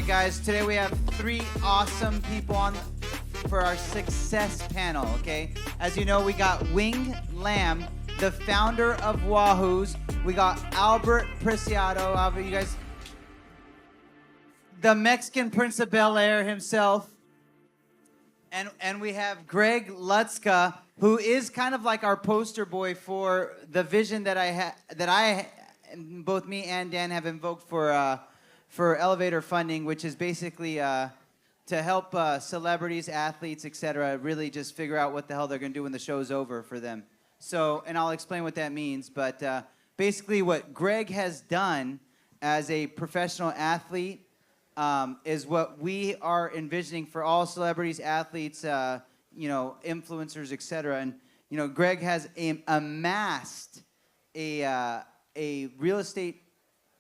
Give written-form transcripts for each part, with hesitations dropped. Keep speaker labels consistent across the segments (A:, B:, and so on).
A: right, guys. Today we have 3 awesome people on for our success panel, okay? As you know, we got Wing Lam, the founder of Wahoo's. We got Albert Preciado. Albert, you guys, the Mexican Prince of Bel-Air himself. And we have Greg Lutzka, who is kind of like our poster boy for the vision that both me and Dan have invoked for elevator funding, which is basically to help celebrities, athletes, etc., really just figure out what the hell they're going to do when the show's over for them. So, and I'll explain what that means, but basically what Greg has done as a professional athlete is what we are envisioning for all celebrities, athletes, influencers, etc. And Greg has amassed a real estate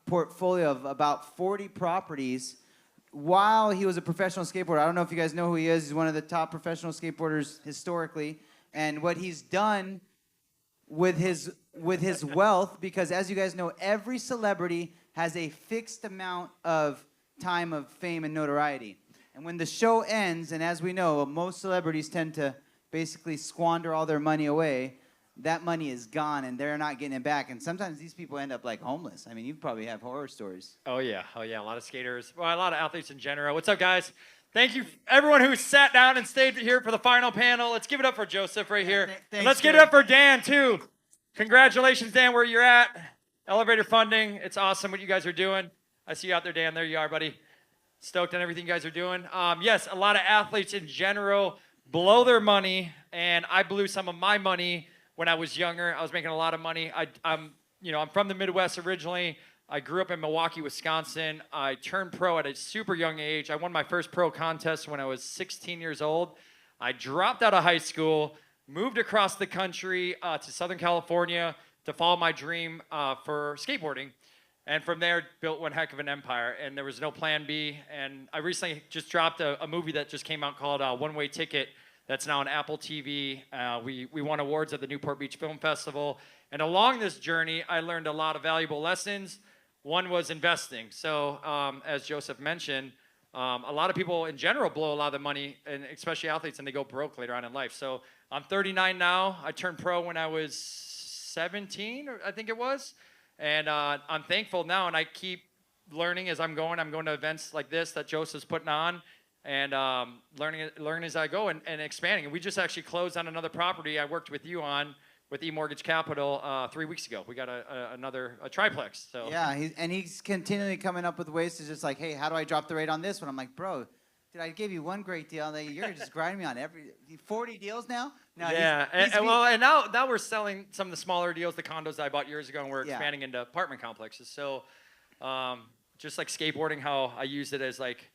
A: portfolio of about 40 properties while he was a professional skateboarder. I don't know if you guys know who he is. He's one of the top professional skateboarders historically. And what he's done with his wealth, because as you guys know, every celebrity has a fixed amount of time of fame and notoriety. And when the show ends, and as we know, most celebrities tend to basically squander all their money away, that money is gone and they're not getting it back. And sometimes these people end up like homeless. I mean, you probably have horror stories.
B: Oh yeah. A lot of skaters. Well, a lot of athletes in general. What's up, guys? Thank you, everyone who sat down and stayed here for the final panel. Let's give it up for Joseph right here. And let's give it up for Dan, too. Congratulations, Dan, where you're at. Elevator funding. It's awesome what you guys are doing. I see you out there, Dan. There you are, buddy. Stoked on everything you guys are doing. Yes, a lot of athletes in general blow their money, and I blew some of my money when I was younger. I was making a lot of money. I'm from the Midwest originally. I grew up in Milwaukee, Wisconsin. I turned pro at a super young age. I won my first pro contest when I was 16 years old. I dropped out of high school, moved across the country to Southern California to follow my dream for skateboarding. And from there, built one heck of an empire, and there was no plan B. And I recently just dropped a movie that just came out called One Way Ticket that's now on Apple TV. We won awards at the Newport Beach Film Festival. And along this journey, I learned a lot of valuable lessons. One was investing. So as Joseph mentioned, a lot of people in general blow a lot of the money, and especially athletes, and they go broke later on in life. So I'm 39 now. I turned pro when I was 17, I think it was. And I'm thankful now, and I keep learning as I'm going. I'm going to events like this that Joseph's putting on, and learning as I go and expanding. And we just actually closed on another property I worked with you on with eMortgage Capital 3 weeks ago. We got another triplex. So
A: yeah, he's continually coming up with ways to just like, hey, how do I drop the rate on this one? I'm like, bro, dude, I gave you one great deal. You're just grinding me on 40 deals now? No,
B: yeah, and now we're selling some of the smaller deals, the condos that I bought years ago, and we're expanding into apartment complexes. So just like skateboarding, how I use it as like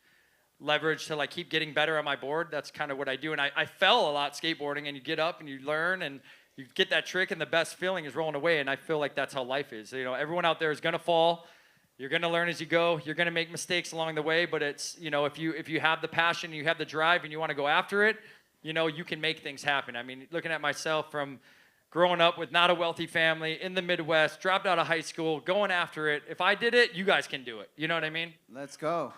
B: leverage to like keep getting better on my board. That's kind of what I do. And I fell a lot skateboarding, and you get up and you learn and you get that trick, and the best feeling is rolling away. And I feel like that's how life is. Everyone out there is gonna fall. You're gonna learn as you go. You're gonna make mistakes along the way, but it's if you have the passion, you have the drive, and you want to go after it, you can make things happen. I mean, looking at myself from growing up with not a wealthy family in the Midwest, dropped out of high school, going after it. If I did it, you guys can do it. You know what I mean?
A: Let's go.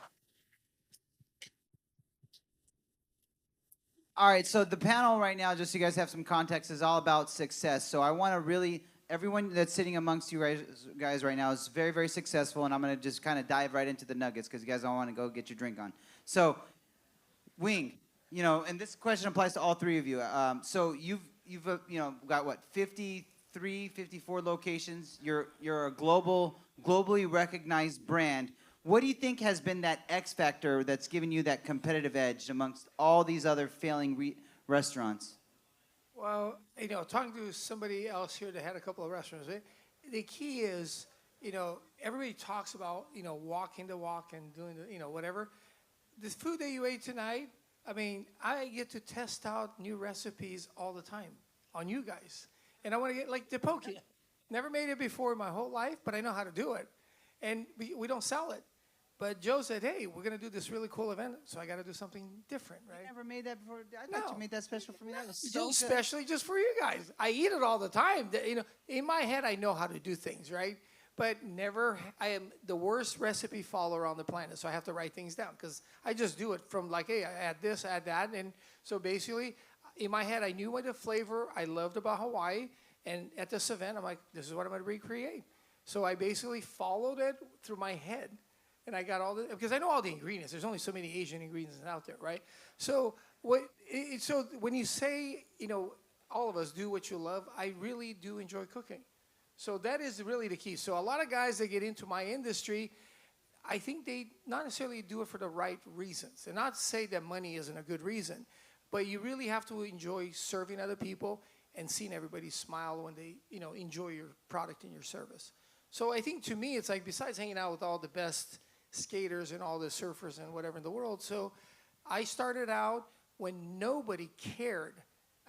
A: All right, so the panel right now, just so you guys have some context, is all about success. So I want to really, everyone that's sitting amongst you guys right now is very, very successful, and I'm going to just kind of dive right into the nuggets because you guys don't want to go get your drink on. So, Wing, and this question applies to all 3 of you. So you've got what, 53, 54 locations. You're a globally recognized brand. What do you think has been that X factor that's given you that competitive edge amongst all these other failing restaurants?
C: Well, talking to somebody else here that had a couple of restaurants, right? The key is, everybody talks about, walking the walk and doing the, whatever. The food that you ate tonight, I mean, I get to test out new recipes all the time on you guys. And I want to get, like, the poke. Never made it before in my whole life, but I know how to do it. And we don't sell it. But Joe said, hey, we're going to do this really cool event, so I got to do something different, right?
A: You never made that before? I thought you made that special for me. That was so good.
C: Especially just for you guys. I eat it all the time. In my head, I know how to do things, right? but never. I am the worst recipe follower on the planet, so I have to write things down because I just do it from like, hey, I add this, add that, and so basically, in my head, I knew what the flavor I loved about Hawaii, and at this event, I'm like, this is what I'm going to recreate. So I basically followed it through my head, and I got all the because I know all the ingredients. There's only so many Asian ingredients out there, right? So so when you say, all of us do what you love, I really do enjoy cooking. So that is really the key. So a lot of guys that get into my industry, I think they not necessarily do it for the right reasons. And not to say that money isn't a good reason, but you really have to enjoy serving other people and seeing everybody smile when they, enjoy your product and your service. So I think to me, it's like besides hanging out with all the best skaters and all the surfers and whatever in the world. So I started out when nobody cared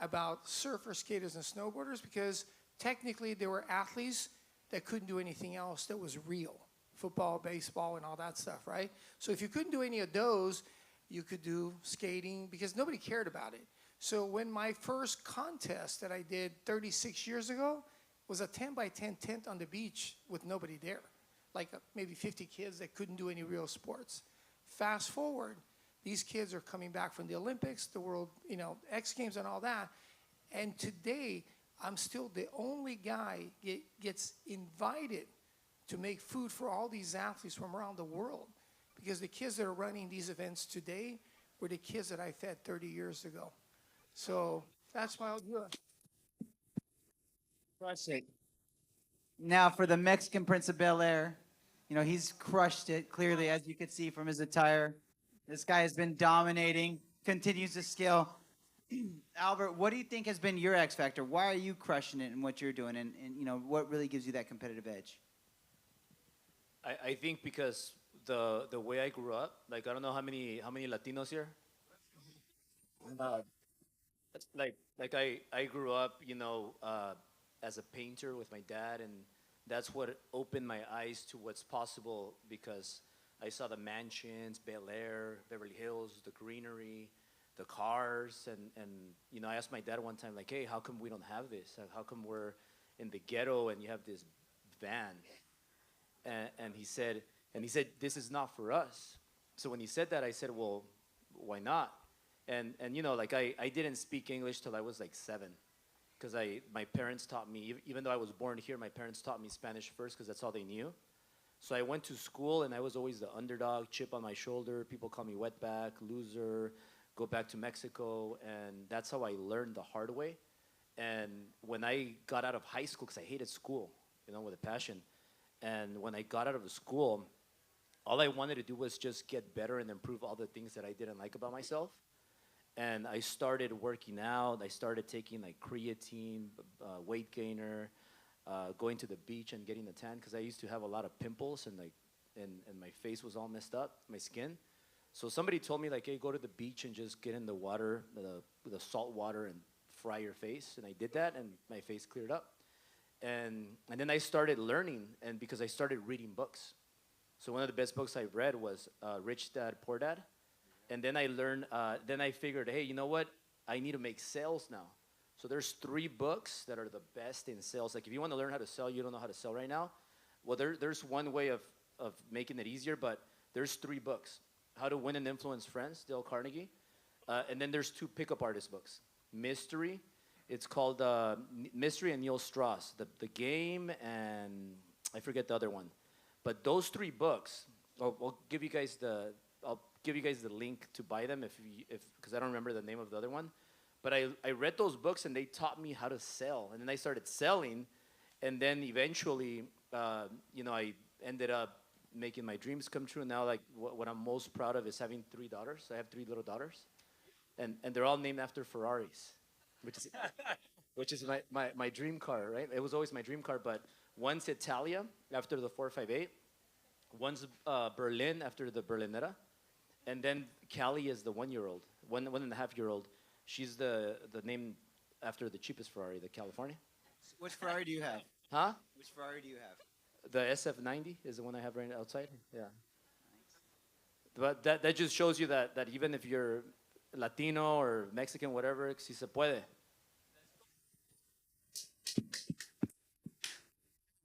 C: about surfers, skaters, and snowboarders because technically there were athletes that couldn't do anything else that was real. Football, baseball, and all that stuff, right? So if you couldn't do any of those, you could do skating because nobody cared about it. So when my first contest that I did 36 years ago was a 10 by 10 tent on the beach with nobody there, like maybe 50 kids that couldn't do any real sports. Fast forward, these kids are coming back from the Olympics, the World, X Games and all that. And today, I'm still the only guy gets invited to make food for all these athletes from around the world. Because the kids that are running these events today were the kids that I fed 30 years ago. So that's my old deal.
A: Now for the Mexican Prince of Bel Air, he's crushed it clearly, as you could see from his attire. This guy has been dominating, continues to scale. Albert, what do you think has been your X factor? Why are you crushing it in what you're doing, and what really gives you that competitive edge?
D: I think because the way I grew up, like I don't know how many Latinos here. Uh, I grew up, as a painter with my dad, and that's what opened my eyes to what's possible because I saw the mansions, Bel Air, Beverly Hills, the greenery, the cars, and I asked my dad one time, like, hey, how come we don't have this? How come we're in the ghetto and you have this van? And he said, this is not for us. So when he said that, I said, well, why not? And I didn't speak English till I was like 7, because my parents taught me, even though I was born here, my parents taught me Spanish first because that's all they knew. So I went to school and I was always the underdog, chip on my shoulder. People call me wetback, loser, go back to Mexico, and that's how I learned the hard way. And when I got out of high school, because I hated school, with a passion, and when I got out of the school, all I wanted to do was just get better and improve all the things that I didn't like about myself. And I started working out. I started taking like creatine, weight gainer, going to the beach and getting the tan because I used to have a lot of pimples and my face was all messed up, my skin. So somebody told me like, hey, go to the beach and just get in the water, the salt water, and fry your face. And I did that, and my face cleared up. And then I started learning, and because I started reading books. So one of the best books I read was Rich Dad, Poor Dad. And then I learned, then I figured, hey, you know what? I need to make sales now. So there's 3 books that are the best in sales. Like if you want to learn how to sell, you don't know how to sell right now. Well, there's one way of making it easier, but there's 3 books. How to Win and Influence Friends, Dale Carnegie. And then there's 2 pickup artist books. Mystery. It's called Mystery and Neil Strauss. The Game, and I forget the other one. But those 3 books, I'll give you guys the link to buy them because I don't remember the name of the other one. But I read those books and they taught me how to sell. And then I started selling. And then eventually, I ended up making my dreams come true. Now, like what I'm most proud of is having 3 daughters. I have 3 little daughters. And they're all named after Ferraris, which is my dream car, right? It was always my dream car. But one's Italia after the 458. One's Berlin after the Berlinetta. And then Callie is the 1-year-old, 1.5-year-old. She's the name after the cheapest Ferrari, the California.
A: Which Ferrari do you have?
D: Huh?
A: Which Ferrari do you have?
D: The SF90 is the one I have right outside. Yeah. But that just shows you that even if you're Latino or Mexican, whatever, si se puede.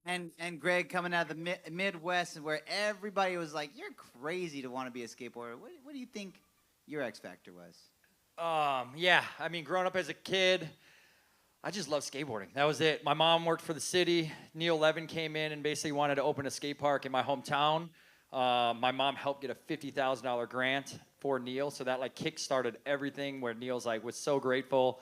A: And Greg coming out of the Midwest, where everybody was like, "You're crazy to want to be a skateboarder." What do you think your X factor was?
B: Yeah, I mean, growing up as a kid, I just loved skateboarding. That was it. My mom worked for the city. Neil Levin came in and basically wanted to open a skate park in my hometown. My mom helped get a $50,000 grant for Neil, so that like kick-started everything. Where Neil's like was so grateful.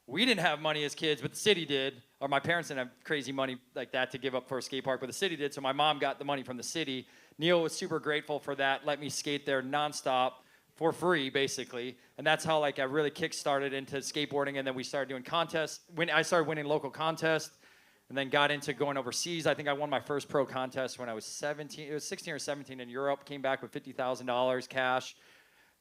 B: We didn't have money as kids, but the city did. Or my parents didn't have crazy money like that to give up for a skate park, but the city did. So my mom got the money from the city. Neil was super grateful for that. Let me skate there nonstop for free, basically. And that's how like I really kick-started into skateboarding. And then we started doing contests. When I started winning local contests, and then got into going overseas. I think I won my first pro contest when I was 17. It was 16 or 17 in Europe. Came back with $50,000 cash.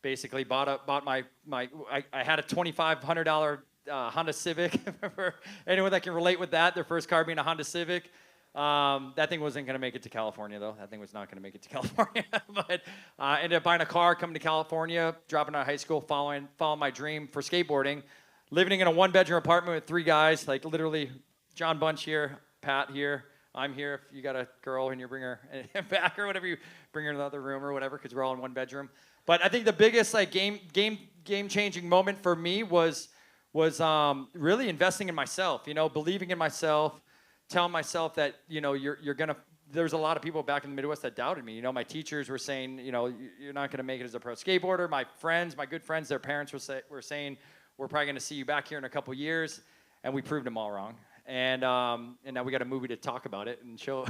B: Basically bought my I had a $2,500 Honda Civic. For anyone that can relate with that, their first car being a Honda Civic. That thing wasn't going to make it to California, though. That thing was not going to make it to California. But ended up buying a car, coming to California, dropping out of high school, following my dream for skateboarding. Living in a one-bedroom apartment with 3 guys, like literally John Bunch here, Pat here, I'm here. If you got a girl and you bring her back or whatever, you bring her in the other room or whatever, because we're all in one bedroom. But I think the biggest like game-changing moment for me was really investing in myself. You know, believing in myself, telling myself that you're gonna. There's a lot of people back in the Midwest that doubted me. You know, my teachers were saying, you're not gonna make it as a pro skateboarder. My friends, my good friends, their parents were saying, we're probably gonna see you back here in a couple years, and we proved them all wrong. And now we got a movie to talk about it and show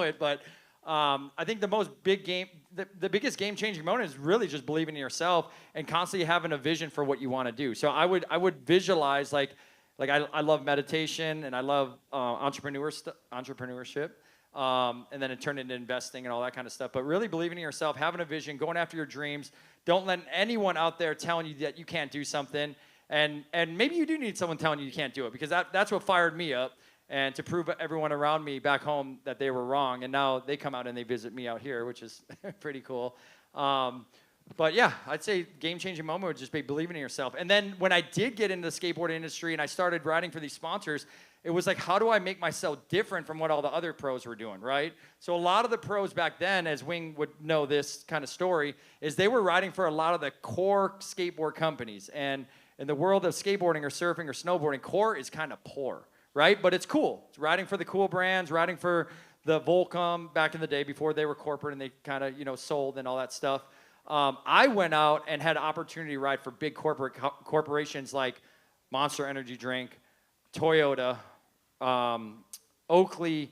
B: it. But I think the biggest game-changing moment is really just believing in yourself and constantly having a vision for what you want to do. So I would visualize like I love meditation and I love entrepreneurship, and then it turned into investing and all that kind of stuff. But really believing in yourself, having a vision, going after your dreams. Don't let anyone out there telling you that you can't do something. And maybe you do need someone telling you can't do it, because that's what fired me up, and to prove everyone around me back home that they were wrong. And now they come out and they visit me out here, which is pretty cool. But yeah, I'd say game-changing moment would just be believing in yourself. And then when I did get into the skateboard industry and I started riding for these sponsors, it was like, how do I make myself different from what all the other pros were doing, right? So a lot of the pros back then, as Wing would know this kind of story, is they were riding for a lot of the core skateboard companies. And in the world of skateboarding or surfing or snowboarding, core is kind of poor, right? But it's cool. It's riding for the cool brands, riding for the Volcom back in the day before they were corporate and they kind of, sold and all that stuff. I went out and had an opportunity to ride for big corporations like Monster Energy Drink, Toyota, Oakley,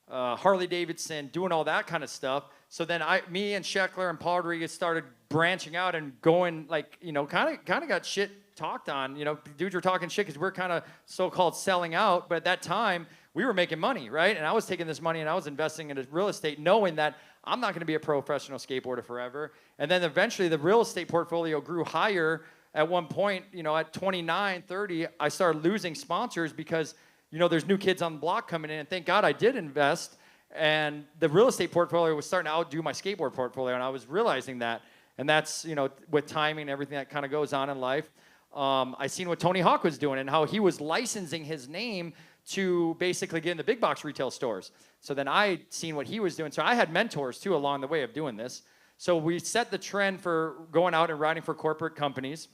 B: Harley Davidson, doing all that kind of stuff. So then me and Scheckler and Paul Rodriguez started branching out and going kind of got shit talked on. Dudes were talking shit because we're kind of so-called selling out. But at that time, we were making money, right? And I was taking this money and I was investing in real estate, knowing that I'm not going to be a professional skateboarder forever. And then eventually the real estate portfolio grew higher. At one point, at 29, 30, I started losing sponsors because, there's new kids on the block coming in. And thank God I did invest. And the real estate portfolio was starting to outdo my skateboard portfolio. And I was realizing that. And that's, with timing and everything that kind of goes on in life. I seen what Tony Hawk was doing and how he was licensing his name to basically get in the big box retail stores. So then I seen what he was doing. So I had mentors too along the way of doing this. So we set the trend for going out and riding for corporate companies.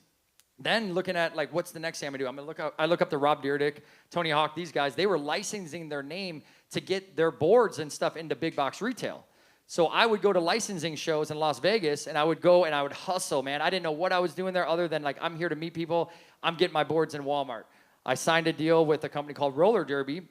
B: Then looking at like, what's the next thing I'm gonna do? I look up to Rob Dyrdek, Tony Hawk, these guys. They were licensing their name to get their boards and stuff into big box retail. So I would go to licensing shows in Las Vegas, and I would go and I would hustle, man. I didn't know what I was doing there other than like, I'm here to meet people. I'm getting my boards in Walmart. I signed a deal with a company called Roller Derby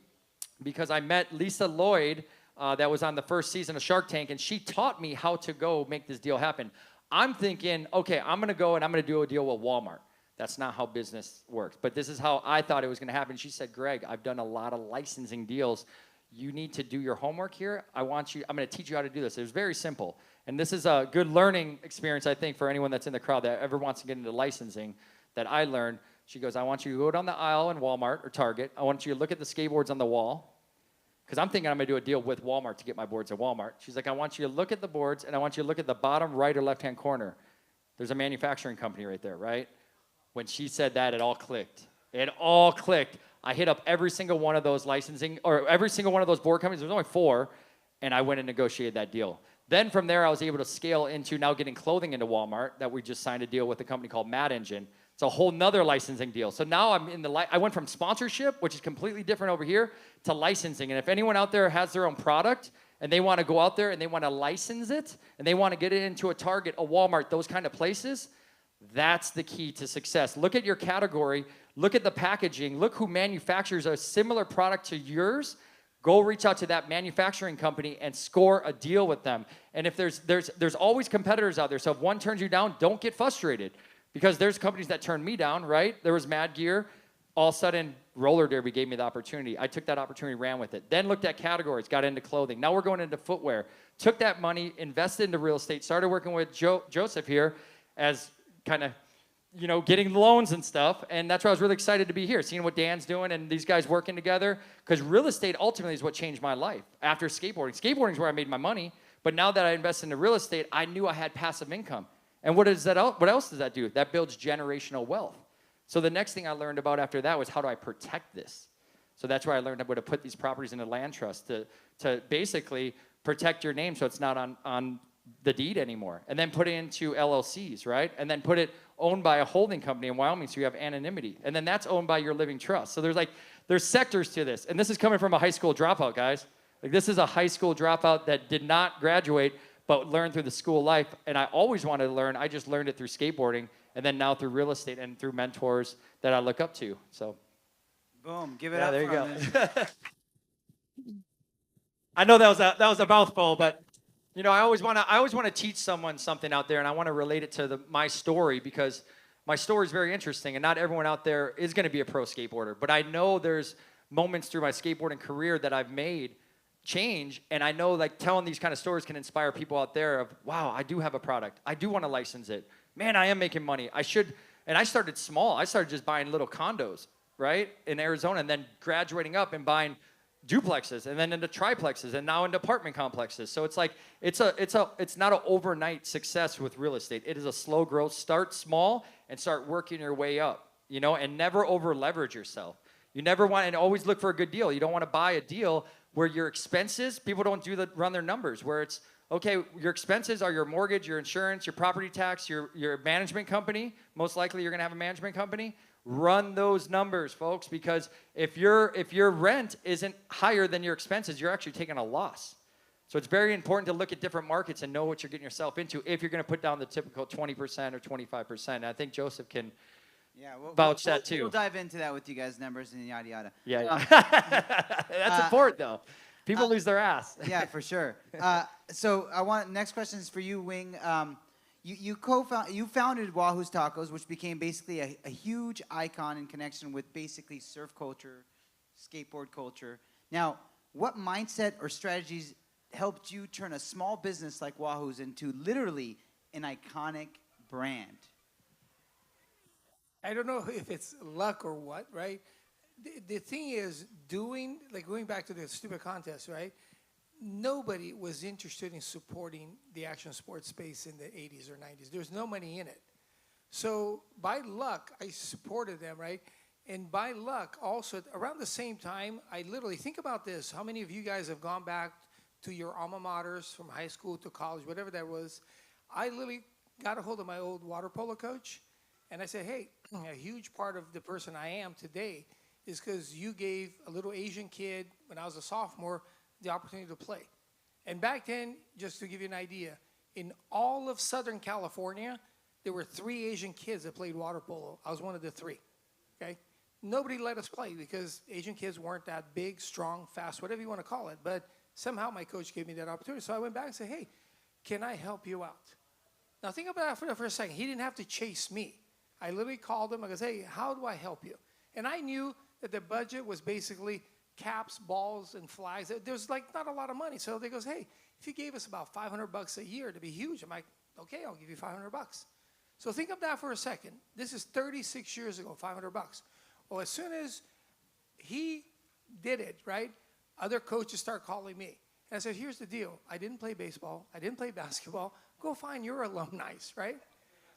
B: because I met Lisa Lloyd that was on the first season of Shark Tank, and she taught me how to go make this deal happen. I'm thinking, okay, I'm going to go and I'm going to do a deal with Walmart. That's not how business works. But this is how I thought it was going to happen. She said, Greg, I've done a lot of licensing deals. You need to do your homework here. I'm going to teach you how to do this. It was very simple. And this is a good learning experience, I think, for anyone that's in the crowd that ever wants to get into licensing that I learned. She goes, I want you to go down the aisle in Walmart or Target. I want you to look at the skateboards on the wall. Because I'm thinking I'm going to do a deal with Walmart to get my boards at Walmart. She's like, I want you to look at the boards, and I want you to look at the bottom right or left-hand corner. There's a manufacturing company right there, right? When she said that, it all clicked. It all clicked. I hit up every single one of those licensing, or every single one of those board companies. There's only 4, and I went and negotiated that deal. Then from there, I was able to scale into now getting clothing into Walmart, that we just signed a deal with a company called Mad Engine. It's a whole nother licensing deal. So now I'm in I went from sponsorship, which is completely different over here, to licensing. And if anyone out there has their own product and they want to go out there and they want to license it and they want to get it into a Target, a Walmart, those kind of places, that's the key to success. Look at your category, look at the packaging, look who manufactures a similar product to yours. Go reach out to that manufacturing company and score a deal with them. And if there's always competitors out there. So if one turns you down, don't get frustrated, because there's companies that turned me down, right? There was Mad Gear. All of a sudden, roller derby gave me the opportunity. I took that opportunity, ran with it. Then looked at categories, got into clothing. Now we're going into footwear. Took that money, invested into real estate, started working with Joseph here as kind of, getting loans and stuff. And that's why I was really excited to be here, seeing what Dan's doing and these guys working together. Because real estate ultimately is what changed my life after skateboarding. Skateboarding is where I made my money. But now that I invest into real estate, I knew I had passive income. And what else does that do? That builds generational wealth. So the next thing I learned about after that was, how do I protect this? So that's where I learned how to put these properties into land trust to basically protect your name so it's not on the deed anymore. And then put it into LLCs, right? And then put it owned by a holding company in Wyoming so you have anonymity. And then that's owned by your living trust. So there's sectors to this. And this is coming from a high school dropout, guys. This is a high school dropout that did not graduate but learned through the school life. And I always wanted to learn. I just learned it through skateboarding, and then now through real estate and through mentors that I look up to. So,
A: boom, give it up.
B: There you
A: for him.
B: I know that was a mouthful, but I always want to teach someone something out there, and I want to relate it to my story, because my story is very interesting, and not everyone out there is going to be a pro skateboarder. But I know there's moments through my skateboarding career that I've made change, and I know telling these kind of stories can inspire people out there of, wow, I do have a product, I do want to license it, man, I am making money, I should. And I started small. I started just buying little condos, right, in Arizona, and then graduating up and buying duplexes, and then into triplexes, and now into apartment complexes. So it's it's not an overnight success with real estate. It is a slow growth. Start small and start working your way up, and never over leverage yourself. You never want, and always look for a good deal. You don't want to buy a deal where your expenses, people don't run their numbers, where it's, okay, your expenses are your mortgage, your insurance, your property tax, your management company. Most likely you're going to have a management company. Run those numbers, folks, because if your rent isn't higher than your expenses, you're actually taking a loss. So it's very important to look at different markets and know what you're getting yourself into if you're going to put down the typical 20% or 25%. And I think Joseph can vouch that too.
A: We'll dive into that with you guys, numbers and yada yada.
B: Yeah. That's important though. People lose their ass.
A: Yeah, for sure. So next question is for you, Wing. You founded Wahoo's Tacos, which became basically a huge icon in connection with basically surf culture, skateboard culture. Now, what mindset or strategies helped you turn a small business like Wahoo's into literally an iconic brand?
C: I don't know if it's luck or what, right? The thing is, going back to the stupid contest, right? Nobody was interested in supporting the action sports space in the 80s or 90s. There's no money in it. So by luck, I supported them, right? And by luck, also, around the same time, I literally, think about this. How many of you guys have gone back to your alma maters from high school to college, whatever that was? I literally got a hold of my old water polo coach, and I said, hey, a huge part of the person I am today is because you gave a little Asian kid, when I was a sophomore, the opportunity to play. And back then, just to give you an idea, in all of Southern California, there were 3 Asian kids that played water polo. I was one of the 3, okay? Nobody let us play because Asian kids weren't that big, strong, fast, whatever you want to call it. But somehow my coach gave me that opportunity. So I went back and said, hey, can I help you out? Now think about that for a second. He didn't have to chase me. I literally called him. I goes, hey, how do I help you? And I knew that the budget was basically caps, balls, and flags. There's not a lot of money. So they goes, hey, if you gave us about $500 a year to be huge, I'm like, okay, I'll give you $500. So think of that for a second. This is 36 years ago, $500. Well, as soon as he did it, right, other coaches start calling me. And I said, here's the deal. I didn't play baseball. I didn't play basketball. Go find your alumni, right?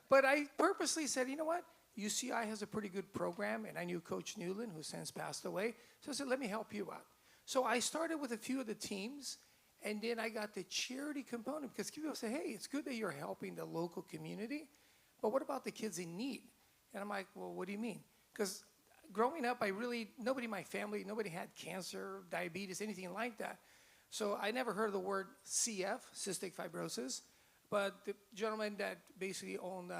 C: But I purposely said, you know what? UCI has a pretty good program, and I knew Coach Newland, who since passed away. So I said, let me help you out. So I started with a few of the teams, and then I got the charity component, because people say, hey, it's good that you're helping the local community, but what about the kids in need? And I'm like, well, what do you mean? Because growing up, nobody in my family, nobody had cancer, diabetes, anything like that. So I never heard of the word CF, cystic fibrosis, but the gentleman that basically owned,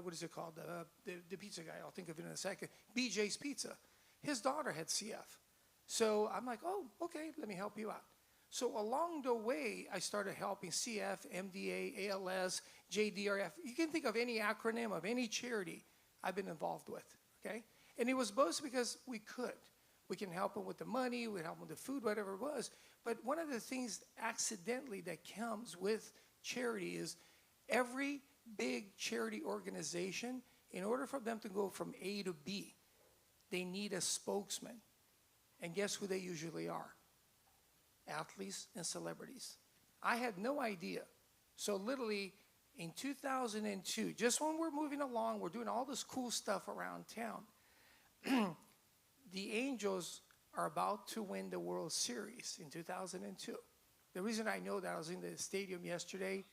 C: what is it called, the pizza guy, I'll think of it in a second, BJ's Pizza, his daughter had CF. So I'm like, oh, okay, let me help you out. So along the way, I started helping CF, MDA, ALS, JDRF. You can think of any acronym of any charity I've been involved with, okay? And it was both because we could. We can help them with the money, we help them with the food, whatever it was. But one of the things accidentally that comes with charity is every big charity organization, in order for them to go from A to B, they need a spokesman. And guess who they usually are? Athletes and celebrities. I had no idea. So literally in 2002, just when we're moving along, we're doing all this cool stuff around town, the Angels are about to win the World Series in 2002. The reason I know that, I was in the stadium yesterday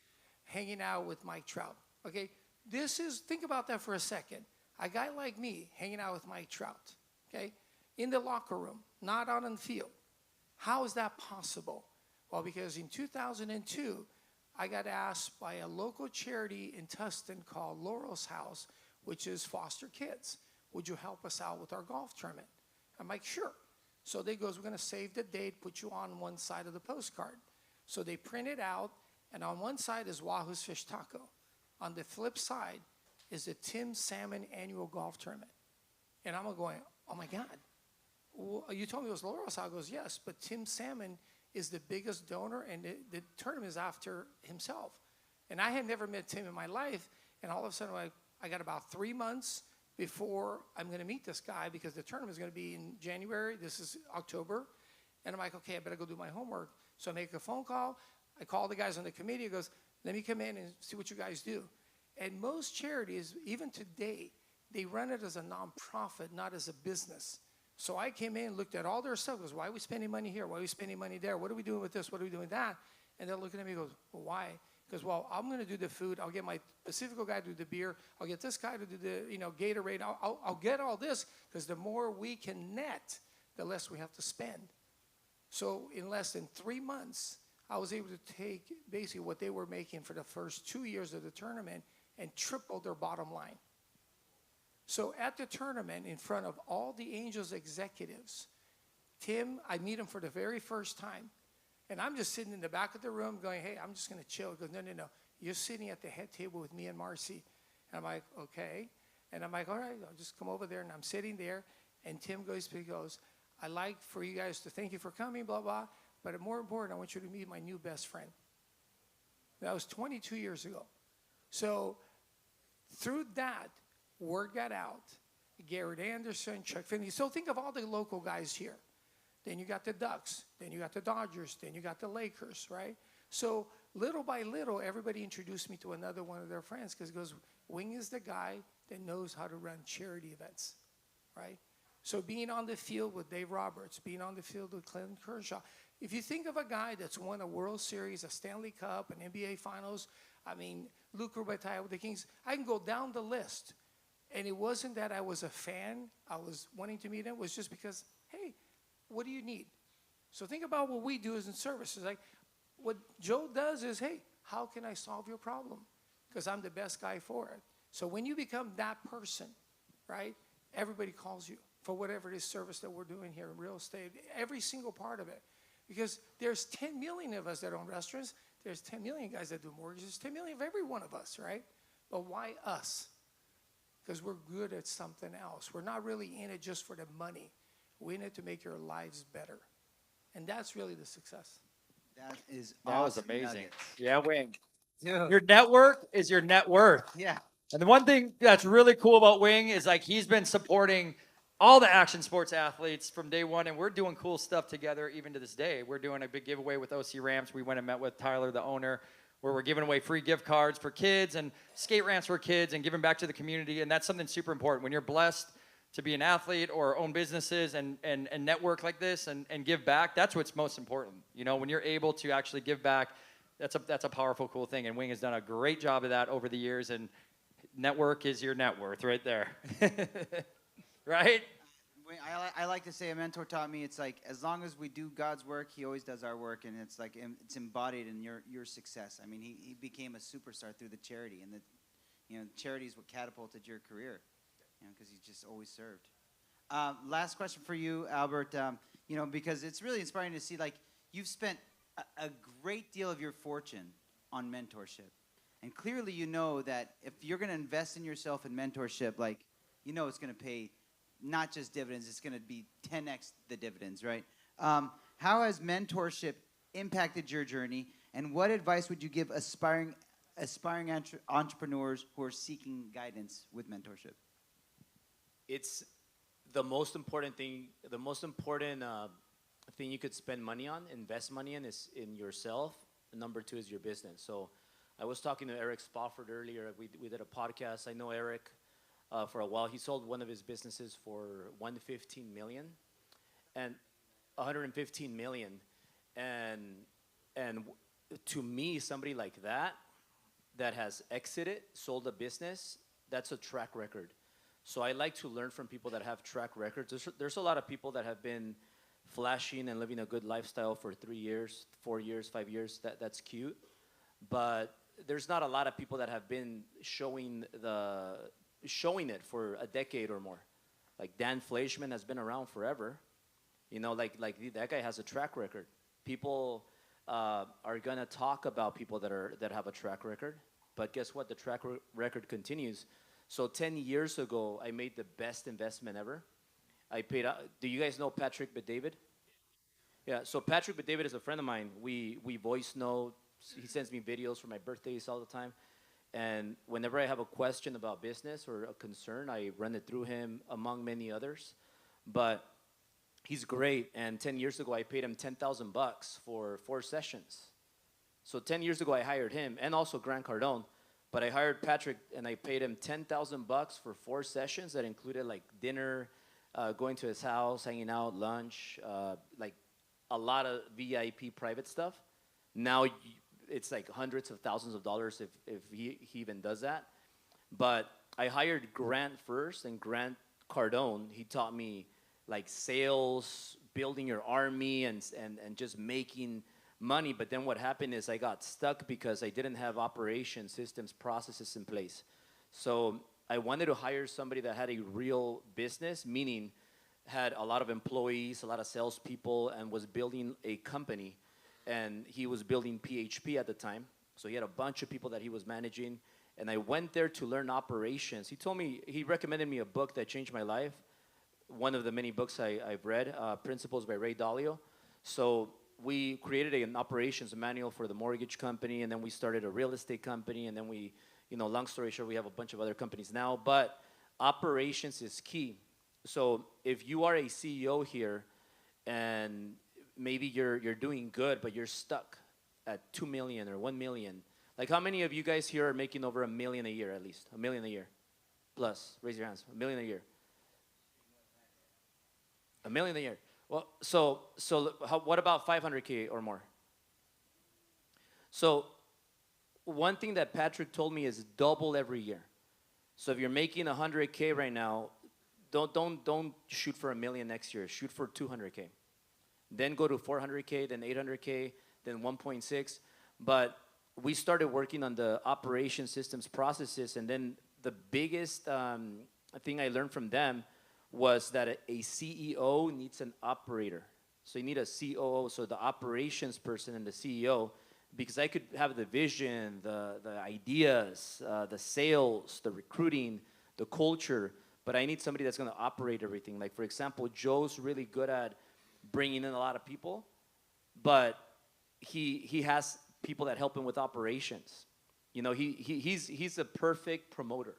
C: hanging out with Mike Trout. Okay, think about that for a second. A guy like me hanging out with Mike Trout, okay, in the locker room, not out on the field. How is that possible? Well, because in 2002, I got asked by a local charity in Tustin called Laurel's House, which is foster kids. Would you help us out with our golf tournament? I'm like, sure. So they goes, we're going to save the date, put you on one side of the postcard. So they print it out, and on one side is Wahoo's Fish Taco. On the flip side is the Tim Salmon annual golf tournament. And I'm going, oh my God. Well, you told me it was Laurel's House. I goes, yes, but Tim Salmon is the biggest donor, and the tournament is after himself. And I had never met Tim in my life, and all of a sudden I got about 3 months before I'm going to meet this guy, because the tournament is going to be in January. This is October. And I'm like, okay, I better go do my homework. So I make a phone call. I call the guys on the committee. He goes, let me come in and see what you guys do. And most charities, even today, they run it as a nonprofit, not as a business. So I came in and looked at all their stuff. Goes, why are we spending money here? Why are we spending money there? What are we doing with this? What are we doing with that? And they're looking at me and goes, well, why? Because, well, I'm going to do the food. I'll get my Pacifico guy to do the beer. I'll get this guy to do the, Gatorade. I'll get all this, because the more we can net, the less we have to spend. So in less than 3 months, I was able to take basically what they were making for the first 2 years of the tournament and triple their bottom line. So at the tournament, in front of all the Angels executives, Tim, I meet him for the very first time. And I'm just sitting in the back of the room going, hey, I'm just going to chill. He goes, no. You're sitting at the head table with me and Marcy. And I'm like, okay. And I'm like, all right, I'll just come over there. And I'm sitting there. And Tim goes, I'd like for you guys to thank you for coming, blah, blah. But more important, I want you to meet my new best friend. That was 22 years ago. So through that, word got out. Garrett Anderson, Chuck Finley. So think of all the local guys here. Then you got the Ducks. Then you got the Dodgers. Then you got the Lakers, right? So little by little, everybody introduced me to another one of their friends, because it goes, Wing is the guy that knows how to run charity events, right? So being on the field with Dave Roberts, being on the field with Clinton Kershaw. If you think of a guy that's won a World Series, a Stanley Cup, an NBA Finals, Luc Robitaille with the Kings, I can go down the list. And it wasn't that I was a fan, I was wanting to meet him. It was just because, hey, what do you need? So think about what we do as in services. Like what Joe does is, hey, how can I solve your problem? Because I'm the best guy for it. So when you become that person, right, everybody calls you for whatever it is service that we're doing here in real estate, every single part of it. Because there's 10 million of us that own restaurants. There's 10 million guys that do mortgages. There's 10 million of every one of us, right? But why us? Because we're good at something else. We're not really in it just for the money. We're in it to make your lives better. And that's really the success.
A: That is
B: That
A: awesome.
B: was amazing.
A: Nuggets.
B: Yeah, Wing.
A: Dude.
B: Your network is your net worth.
A: Yeah.
B: And the one thing that's really cool about Wing is like he's been supporting all the action sports athletes from day one, and we're doing cool stuff together even to this day. We're doing a big giveaway with OC Rams. We went and met with Tyler, the owner. where we're giving away free gift cards for kids and skate ramps for kids and giving back to the community. And that's something super important. When you're blessed to be an athlete or own businesses and network like this and give back, that's what's most important. You know, when you're able to actually give back, that's a powerful, cool thing. And Wing has done a great job of that over the years. And network is your net worth right there. Right?
A: I like to say a mentor taught me it's like as long as we do God's work, He always does our work, and it's like it's embodied in your success. I mean, he became a superstar through the charity, and charity is what catapulted your career, because he just always served. Last question for you, Albert. Because it's really inspiring to see like you've spent a great deal of your fortune on mentorship, and clearly you know that if you're going to invest in yourself in mentorship, like it's going to pay. Not just dividends, it's going to be 10x the dividends, right? How has mentorship impacted your journey, and what advice would you give aspiring entrepreneurs who are seeking guidance with mentorship?
D: It's the most important thing. The most important thing you could spend money on, invest money in, is in yourself. And number 2 is your business. So I was talking to Eric Spofford earlier. We did a podcast. I know Eric. For a while, he sold one of his businesses for $115 million, and $115 million, and to me, somebody like that has exited, sold a business, that's a track record. So I like to learn from people that have track records. There's a lot of people that have been flashing and living a good lifestyle for 3 years, 4 years, 5 years. That's cute, but there's not a lot of people that have been showing it for a decade or more. Like Dan Fleischman has been around forever. Like that guy has a track record. People are gonna talk about people that have a track record, but guess what? The track record continues. So 10 years ago, I made the best investment ever. I paid out. Do you guys know Patrick Bet-David? Yeah. So Patrick Bet-David is a friend of mine. We voice note. He sends me videos for my birthdays all the time. And whenever I have a question about business or a concern, I run it through him, among many others. But he's great. And 10 years ago, I paid him $10,000 for 4 sessions. So 10 years ago, I hired him, and also Grant Cardone. But I hired Patrick, and I paid him $10,000 for 4 sessions that included like dinner, going to his house, hanging out, lunch, like a lot of VIP private stuff. Now it's like hundreds of thousands of dollars if he even does that. But I hired Grant first, and Grant Cardone, he taught me like sales, building your army, and just making money. But then what happened is I got stuck because I didn't have operations, systems, processes in place. So I wanted to hire somebody that had a real business, meaning had a lot of employees, a lot of salespeople, and was building a company. And he was building PHP at the time. So he had a bunch of people that he was managing. And I went there to learn operations. He recommended me a book that changed my life. One of the many books I've read, Principles by Ray Dalio. So we created an operations manual for the mortgage company, and then we started a real estate company, and then we, long story short, we have a bunch of other companies now. But operations is key. So if you are a CEO here, and maybe you're doing good, but you're stuck at 2 million or 1 million. Like, how many of you guys here are making over $1 million a year at least? $1 million a year plus. Raise your hands. $1 million a year. $1 million a year. Well, so what about 500K or more? So one thing that Patrick told me is double every year. So if you're making 100K right now, don't shoot for $1 million next year. Shoot for 200K. Then go to 400K, then 800K, then 1.6. But we started working on the operation systems processes, and then the biggest thing I learned from them was that a CEO needs an operator. So you need a COO, so the operations person and the CEO, because I could have the vision, the ideas, the sales, the recruiting, the culture, but I need somebody that's going to operate everything. Like, for example, Joe's really good at bringing in a lot of people, but he has people that help him with operations. He's a perfect promoter.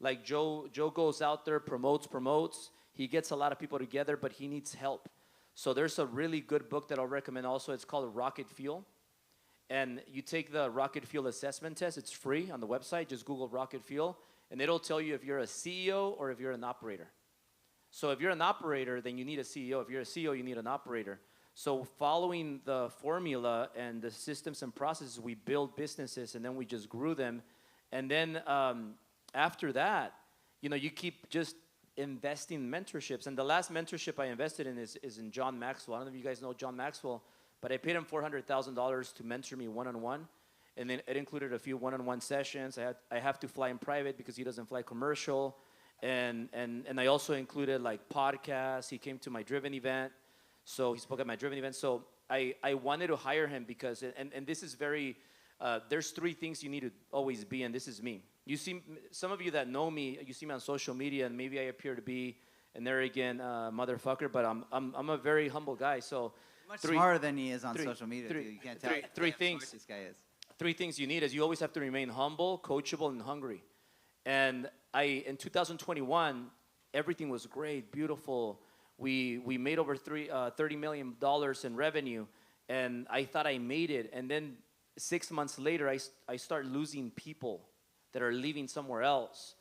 D: Like Joe goes out there, promotes. He gets a lot of people together, but he needs help. So there's a really good book that I'll recommend also. It's called Rocket Fuel. and you take the Rocket Fuel assessment test. It's free on the website. Just Google Rocket Fuel, and it'll tell you if you're a CEO or if you're an operator. So if you're an operator, then you need a CEO. If you're a CEO, you need an operator. So following the formula and the systems and processes, we build businesses, and then we just grew them. And then after that, you know, you keep just investing in mentorships. And the last mentorship I invested in is in John Maxwell. I don't know if you guys know John Maxwell, but I paid him $400,000 to mentor me one-on-one. And then it included a few one-on-one sessions. I have to fly in private because he doesn't fly commercial. And I also included like podcasts. He came to my Driven event. So he spoke at my Driven event. So I wanted to hire him because, and this is very, there's three things you need to always be, and this is me. You see, some of you that know me, you see me on social media, and maybe I appear to be an arrogant motherfucker, but I'm a very humble guy. So
A: Much smarter than he is on social media. Dude. You can't tell.
D: Three things.
A: This guy is.
D: Three things you need is you always have to remain humble, coachable, and hungry. And in 2021, everything was great, beautiful. We made over $30 million in revenue, and I thought I made it. And then 6 months later, I start losing people that are leaving somewhere else,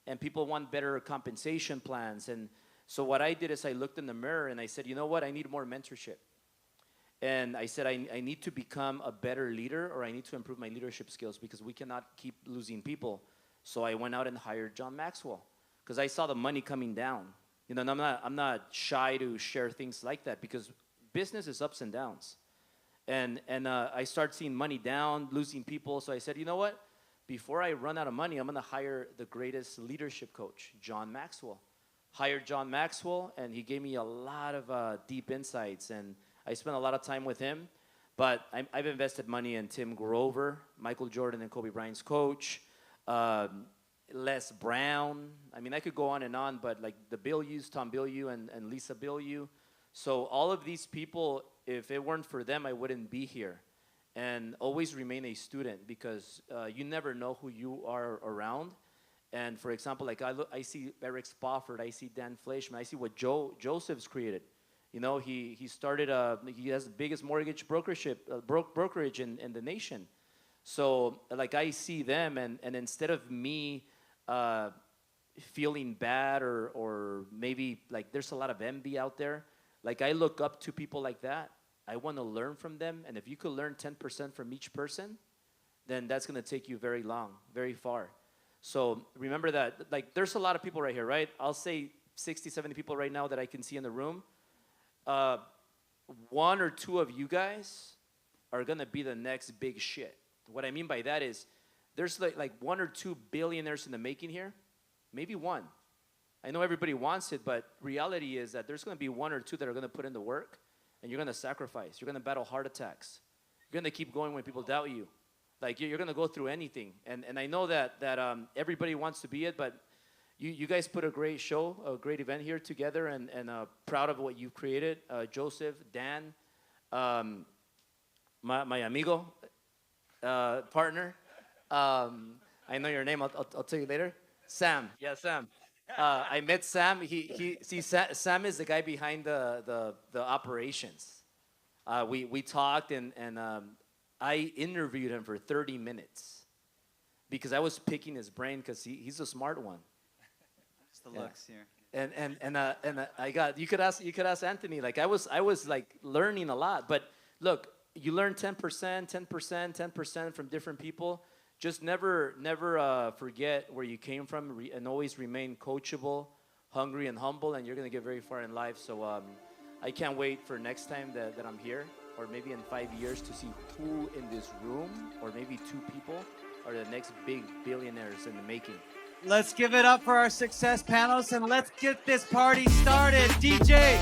D: and people want better compensation plans. And so what I did is I looked in the mirror and I said, you know what? I need more mentorship. And I said, I need to become a better leader, or I need to improve my leadership skills, because we cannot keep losing people. So I went out and hired John Maxwell because I saw the money coming down. You know, and I'm not shy to share things like that, because business is ups and downs. And I started seeing money down, losing people. So I said, you know what? Before I run out of money, I'm going to hire the greatest leadership coach, John Maxwell. Hired John Maxwell, and he gave me a lot of deep insights, and I spent a lot of time with him. But I've invested money in Tim Grover, Michael Jordan and Kobe Bryant's coach, Les Brown. I mean, I could go on and on, but like the Bilyeux, Tom Bilyeux, and Lisa Bilyeux. So all of these people, if it weren't for them, I wouldn't be here. And always remain a student, because you never know who you are around. And for example, like I see Eric Spofford, I see Dan Fleischman, I see what Joseph's created. You know, he started, he has the biggest mortgage brokerage in the nation. So like I see them, and instead of me feeling bad or maybe like there's a lot of envy out there, like I look up to people like that. I want to learn from them, and if you could learn 10% from each person, then that's going to take you very long, very far. So remember that, like, there's a lot of people right here, right? I'll say 60, 70 people right now that I can see in the room. One or two of you guys are going to be the next big shit. What I mean by that is there's like 1 or 2 billionaires in the making here, maybe one. I know everybody wants it, but reality is that there's going to be 1 or 2 that are going to put in the work, and you're going to sacrifice. You're going to battle heart attacks. You're going to keep going when people doubt you. Like, you're going to go through anything. And I know that everybody wants to be it, but you guys put a great show, a great event here together, and proud of what you've created. Joseph, Dan, my amigo, partner. I know your name. I'll tell you later. Sam. Yeah, Sam. I met Sam. Sam is the guy behind the operations. We talked, and I interviewed him for 30 minutes because I was picking his brain, because he's a smart one.
A: Just the looks here.
D: And I got, you could ask Anthony. Like I was like learning a lot. But look, you learn 10% from different people. Just never forget where you came from, and always remain coachable, hungry, and humble, and you're gonna get very far in life. So I can't wait for next time that I'm here, or maybe in 5 years, to see who in this room, or maybe 2 people, are the next big billionaires in the making.
A: Let's give it up for our success panelists, and let's get this party started. DJ,